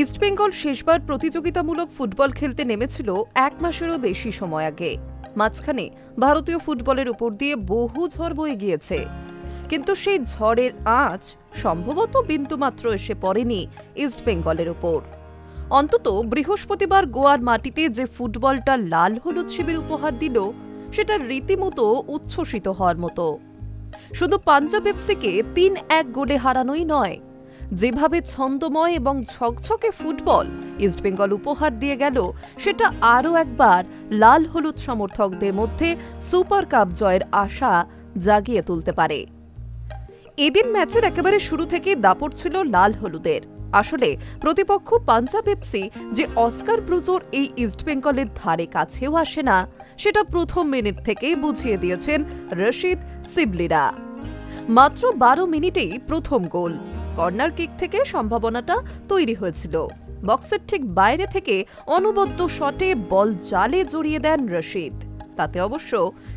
ইস্টবেঙ্গল শেষবার প্রতিযোগিতামূলক ফুটবল খেলতে নেমেছিল 1 মাসেরও বেশি সময় আগে। মাঝখানে ভারতীয় ফুটবলের উপর দিয়ে বহু ঝড় বয়ে গিয়েছে, কিন্তু সেই ঝড়ের আঁচ সম্ভবত বিন্দুমাত্র এসে পড়েনি ইস্টবেঙ্গলের উপর। অন্তত বৃহস্পতিবার গোয়ার মাটিতে যে ফুটবলটা লাল হলুদ শিবির উপহার দিল, সেটা রীতিমতো উচ্ছ্বসিত হওয়ার মতো। শুধু পাঞ্জাব এফসিকে 3-1 গোলে হারানোই নয়, যেভাবে ছন্দময় এবং ঝকঝকে ফুটবল ইস্টবেঙ্গল উপহার দিয়ে গেল, সেটা আরও একবার লাল হলুদ সমর্থকদের মধ্যে সুপার কাপ জয়ের আশা জাগিয়ে তুলতে পারে। এদিন ম্যাচের একেবারে শুরু থেকে দাপট ছিল লাল হলুদের। আসলে প্রতিপক্ষ পাঞ্জাব এফসি যে অস্কার ব্রুজোর এই ইস্টবেঙ্গলের ধারে কাছেও আসে না, সেটা প্রথম মিনিট থেকেই বুঝিয়ে দিয়েছেন রশিদ সিবলিরা। মাত্র 12 মিনিটেই প্রথম গোল। কর্নার কিক থেকে সম্ভাবনাটা তৈরি হয়েছিল। বক্সের ঠিক বাইরে থেকে অনবদ্য শটে বল জালে জড়িয়ে দেন রশিদ। তাতে অবশ্য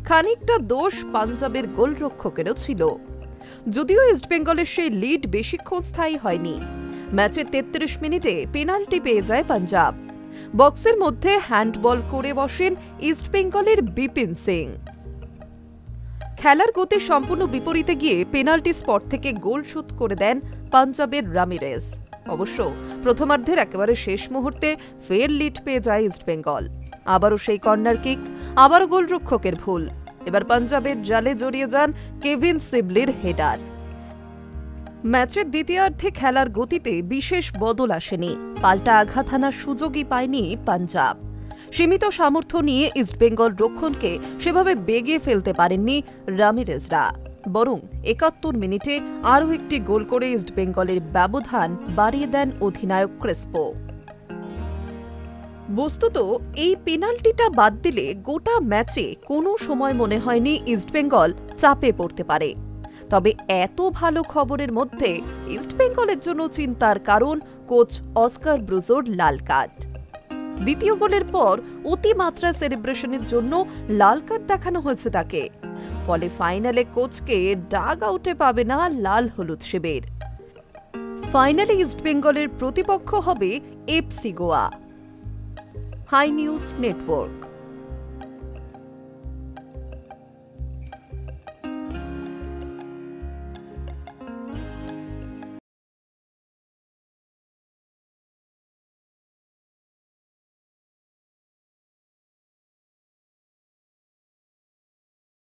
খানিকটা দোষ পাঞ্জাবের গোলরক্ষকেরও ছিল। যদিও ইস্টবেঙ্গলের সেই লিড বেশিক্ষণ স্থায়ী হয়নি। ম্যাচের 33 মিনিটে পেনাল্টি পেয়ে যায় পাঞ্জাব। বক্সের মধ্যে হ্যান্ডবল করে বসেন ইস্টবেঙ্গলের বিপিন সিং। খেলার গতি সম্পূর্ণ বিপরীতে গিয়ে পেনাল্টি স্পট থেকে গোল শোধ করে দেন পাঞ্জাবের রামিরেজ। অবশ্য প্রথমার্ধের একেবারে শেষ মুহূর্তে ফের লিড পেয়ে যায় ইস্টবেঙ্গল। আবারও সেই কর্নার কিক, আবারও গোলরক্ষকের ভুল। এবার পাঞ্জাবের জালে জড়িয়ে যান কেভিন সিবলির হেডার। ম্যাচের দ্বিতীয়ার্ধে খেলার গতিতে বিশেষ বদল আসেনি। পাল্টা আঘাত হানার সুযোগই পায়নি পাঞ্জাব। সীমিত সামর্থ্য নিয়ে ইস্টবেঙ্গল রক্ষণকে সেভাবে বেগে ফেলতে পারেননি রামিরেজরা। বরং 71 মিনিটে আরও একটি গোল করে ইস্টবেঙ্গলের ব্যবধান বাড়িয়ে দেন অধিনায়ক ক্রেসপো। বস্তুত এই পেনাল্টিটা বাদ দিলে গোটা ম্যাচে কোনো সময় মনে হয়নি ইস্টবেঙ্গল চাপে পড়তে পারে। তবে এত ভালো খবরের মধ্যে ইস্টবেঙ্গলের জন্য চিন্তার কারণ কোচ অস্কার ব্রুজোর লাল কার্ড। দ্বিতীয় গোলের পর অতিমাত্রা সেলিব্রেশনের জন্য লাল কার্ড দেখানো হয়েছে তাকে। ফলে ফাইনালে কোচকে ডাগ আউটে পাবে না লাল হলুদ শিবির। ফাইনালে ইস্টবেঙ্গলের প্রতিপক্ষ হবে FC Goa. Hi news network.